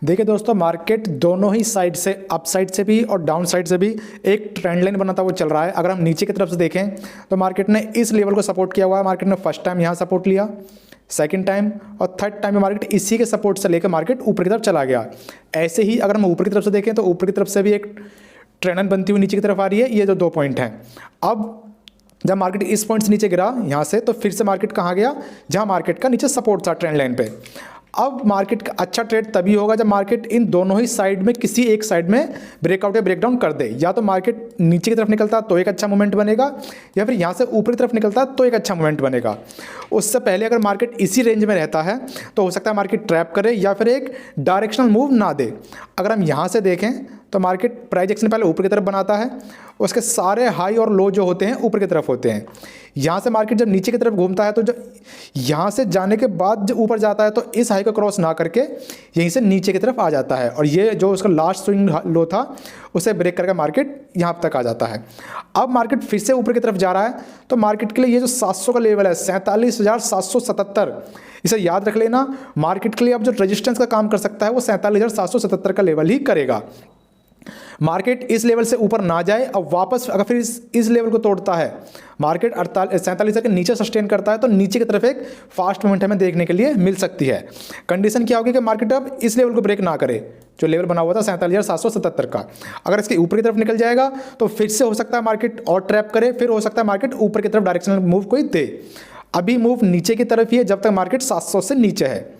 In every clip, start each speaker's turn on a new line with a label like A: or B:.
A: देखिए दोस्तों, मार्केट दोनों ही साइड से, अप साइड से भी और डाउन साइड से भी एक ट्रेंड लाइन बनाता हुआ चल रहा है। अगर हम नीचे की तरफ से देखें तो मार्केट ने इस लेवल को सपोर्ट किया हुआ है। मार्केट ने फर्स्ट टाइम यहाँ सपोर्ट लिया, सेकंड टाइम और थर्ड टाइम में मार्केट इसी के सपोर्ट से लेकर मार्केट ऊपर की तरफ चला गया। ऐसे ही अगर हम ऊपर की तरफ से देखें तो ऊपर की तरफ से भी एक ट्रेंड लाइन बनती हुई नीचे की तरफ आ रही है। ये जो 2 पॉइंट हैं, अब जब मार्केट इस पॉइंट से नीचे गिरा यहाँ से, तो फिर से मार्केट कहाँ गया, जहाँ मार्केट का नीचे सपोर्ट था ट्रेंड लाइन पे। अब मार्केट का अच्छा ट्रेड तभी होगा जब मार्केट इन दोनों ही साइड में किसी एक साइड में ब्रेकआउट या ब्रेकडाउन कर दे। या तो मार्केट नीचे की तरफ निकलता तो एक अच्छा मूवमेंट बनेगा, या फिर यहाँ से ऊपर की तरफ निकलता तो एक अच्छा मूवमेंट बनेगा। उससे पहले अगर मार्केट इसी रेंज में रहता है तो हो सकता है मार्केट ट्रैप करे या फिर एक डायरेक्शनल मूव ना दे। अगर हम यहाँ से देखें तो मार्केट प्राइस एक्शन पहले ऊपर की तरफ बनाता है, उसके सारे हाई और लो जो होते हैं ऊपर की तरफ होते हैं। यहाँ से मार्केट जब नीचे की तरफ घूमता है तो जब यहाँ से जाने के बाद जब ऊपर जाता है तो इस हाई को क्रॉस ना करके यहीं से नीचे की तरफ आ जाता है, और ये जो उसका लास्ट स्विंग लो था उसे ब्रेक करके मार्केट यहाँ तक आ जाता है। अब मार्केट फिर से ऊपर की तरफ जा रहा है, तो मार्केट के लिए ये जो 700 का लेवल है 47,777, इसे याद रख लेना। मार्केट के लिए अब जो रेजिस्टेंस का काम कर सकता है वो 47,777 का लेवल ही करेगा। मार्केट इस लेवल से ऊपर ना जाए, अब वापस अगर फिर इस लेवल को तोड़ता है, मार्केट 47 के नीचे सस्टेन करता है, तो नीचे की तरफ एक फास्ट मूवमेंट हमें देखने के लिए मिल सकती है। कंडीशन क्या होगी कि मार्केट अब इस लेवल को ब्रेक ना करे, जो लेवल बना हुआ था 47,777 का। अगर इसके ऊपर की तरफ निकल जाएगा तो फिर से हो सकता है मार्केट और ट्रैप करे, फिर हो सकता है मार्केट ऊपर की तरफ डायरेक्शनल मूव कोई दे। अभी मूव नीचे की तरफ ही है जब तक मार्केट 700 से नीचे है।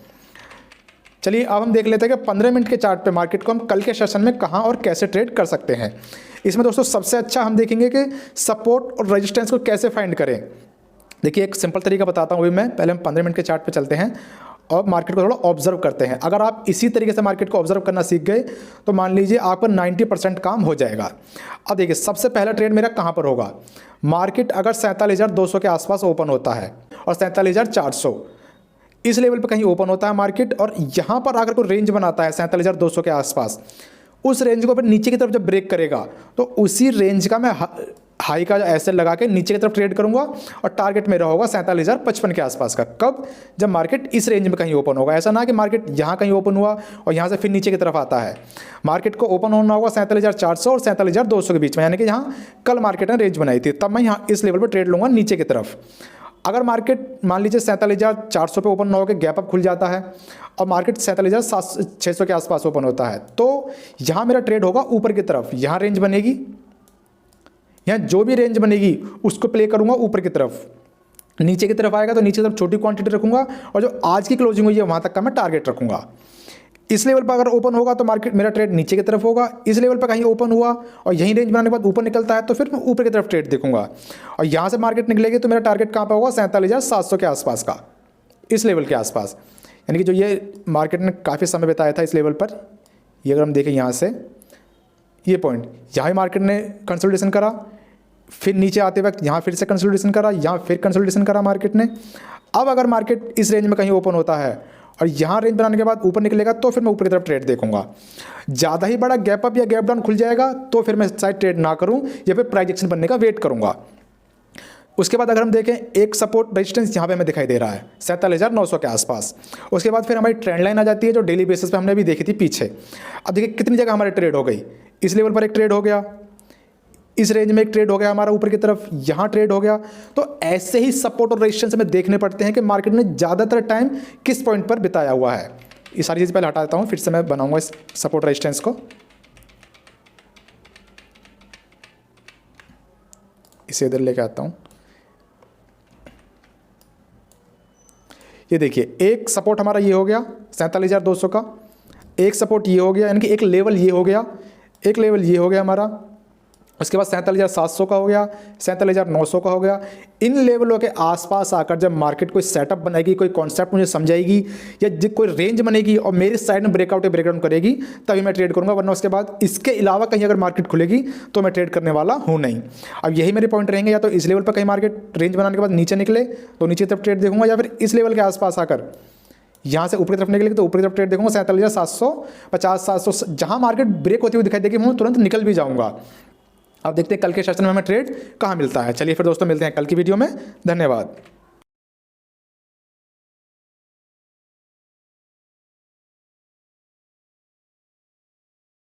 A: चलिए अब हम देख लेते हैं कि 15 मिनट के चार्ट पे मार्केट को हम कल के सेशन में कहां और कैसे ट्रेड कर सकते हैं। इसमें दोस्तों सबसे अच्छा हम देखेंगे कि सपोर्ट और रेजिस्टेंस को कैसे फाइंड करें। देखिए एक सिंपल तरीका बताता हूं अभी मैं, पहले हम 15 मिनट के चार्ट पे चलते हैं और मार्केट को थोड़ा ऑब्जर्व करते हैं। अगर आप इसी तरीके से मार्केट को ऑब्जर्व करना सीख गए तो मान लीजिए आपका 90% काम हो जाएगा। अब देखिए सबसे पहला ट्रेड मेरा कहाँ पर होगा। मार्केट अगर 47,200 के आसपास ओपन होता है और 47,400 इस लेवल पे कहीं ओपन होता है मार्केट, और यहाँ पर अगर कोई रेंज बनाता है 47,200 के आसपास, उस रेंज को फिर नीचे की तरफ जब ब्रेक करेगा तो उसी रेंज का मैं हाई का एसएल लगा के नीचे की तरफ ट्रेड करूंगा, और टारगेट मेरा होगा 47,055 के आसपास का। कब, जब मार्केट इस रेंज में कहीं ओपन होगा। ऐसा ना कि मार्केट यहाँ कहीं ओपन हुआ और यहाँ से फिर नीचे की तरफ आता है। मार्केट को ओपन होना होगा 47,400 और 47,200 के बीच में, यानी कि यहाँ कल मार्केट ने रेंज बनाई थी, तब मैं यहाँ इस लेवल पर ट्रेड लूँगा नीचे की तरफ। अगर मार्केट मान लीजिए 47,400 पे ओपन ना होकर गैप अप खुल जाता है और मार्केट 47,600 के आसपास ओपन होता है, तो यहाँ मेरा ट्रेड होगा ऊपर की तरफ। यहाँ रेंज बनेगी, यहाँ जो भी रेंज बनेगी उसको प्ले करूँगा ऊपर की तरफ। नीचे की तरफ आएगा तो नीचे की तरफ छोटी क्वांटिटी रखूँगा, और जो आज की क्लोजिंग हुई है वहाँ तक का मैं टारगेट रखूँगा। इस लेवल पर अगर ओपन होगा तो मार्केट मेरा ट्रेड नीचे की तरफ होगा। इस लेवल पर कहीं ओपन हुआ और यहीं रेंज बनाने के बाद ऊपर निकलता है तो फिर मैं ऊपर की तरफ ट्रेड देखूंगा, और यहाँ से मार्केट निकलेगी तो मेरा टारगेट कहाँ पर होगा 47,700 के आसपास का, इस लेवल के आसपास। यानी कि जो ये मार्केट ने काफ़ी समय बिताया था इस लेवल पर, ये अगर हम देखें यहाँ से ये पॉइंट, यहाँ मार्केट ने कंसोलिडेशन करा, फिर नीचे आते वक्त यहाँ फिर से कंसोलिडेशन करा, यहाँ फिर कंसोलिडेशन करा मार्केट ने। अब अगर मार्केट इस रेंज में कहीं ओपन होता है और यहाँ रेंज बनाने के बाद ऊपर निकलेगा तो फिर मैं ऊपर की तरफ ट्रेड देखूंगा। ज़्यादा ही बड़ा गैप अप या गैप डाउन खुल जाएगा तो फिर मैं शायद ट्रेड ना करूँ या फिर प्राइस एक्शन बनने का वेट करूँगा। उसके बाद अगर हम देखें एक सपोर्ट रेजिस्टेंस यहाँ पे हमें दिखाई दे रहा है 47,900 के आसपास। उसके बाद फिर हमारी ट्रेंड लाइन आ जाती है जो डेली बेसिस पे हमने अभी देखी थी पीछे। अब देखिए कितनी जगह हमारी ट्रेड हो गई। इस लेवल पर एक ट्रेड हो गया, इस रेंज में एक ट्रेड हो गया हमारा ऊपर की तरफ, यहाँ ट्रेड हो गया। तो ऐसे ही सपोर्ट और रेजिस्टेंस हमें देखने पड़ते हैं कि मार्केट ने ज़्यादातर टाइम किस पॉइंट पर बिताया हुआ है। ये सारी चीज़ पहले हटा देता हूँ, फिर से मैं बनाऊंगा इस सपोर्ट रेजिस्टेंस को। इसे इधर लेके आता हूँ। ये देखिए एक सपोर्ट हमारा ये हो गया 47,200 का, एक सपोर्ट ये हो गया, यानी कि एक लेवल ये हो गया, एक लेवल ये हो गया हमारा। उसके बाद 47,700 का हो गया, 47,900 का हो गया। इन लेवलों के आसपास आकर जब मार्केट कोई सेटअप बनाएगी, कोई कॉन्सेप्ट मुझे समझाएगी या कोई रेंज बनेगी और मेरी साइड में ब्रेकआउट या ब्रेकडाउन करेगी तभी मैं ट्रेड करूंगा, वरना उसके बाद इसके अलावा कहीं अगर मार्केट खुलेगी तो मैं ट्रेड करने वाला हूँ नहीं। अब यही मेरे पॉइंट रहेंगे, या तो इस लेवल पर कहीं मार्केट रेंज बनाने के बाद नीचे निकले तो नीचे तरफ ट्रेड देखूंगा, या फिर इस लेवल के आसपास आकर यहाँ से ऊपर की तरफ निकलेगी तो ऊपर की तरफ ट्रेड देखूंगा 47,750, 700 जहाँ मार्केट ब्रेक होती हुई दिखाई देगी मैं तुरंत निकल भी जाऊँगा। अब देखते हैं कल के सेशन में हमें ट्रेड कहाँ मिलता है। चलिए फिर दोस्तों मिलते हैं कल की वीडियो में। धन्यवाद।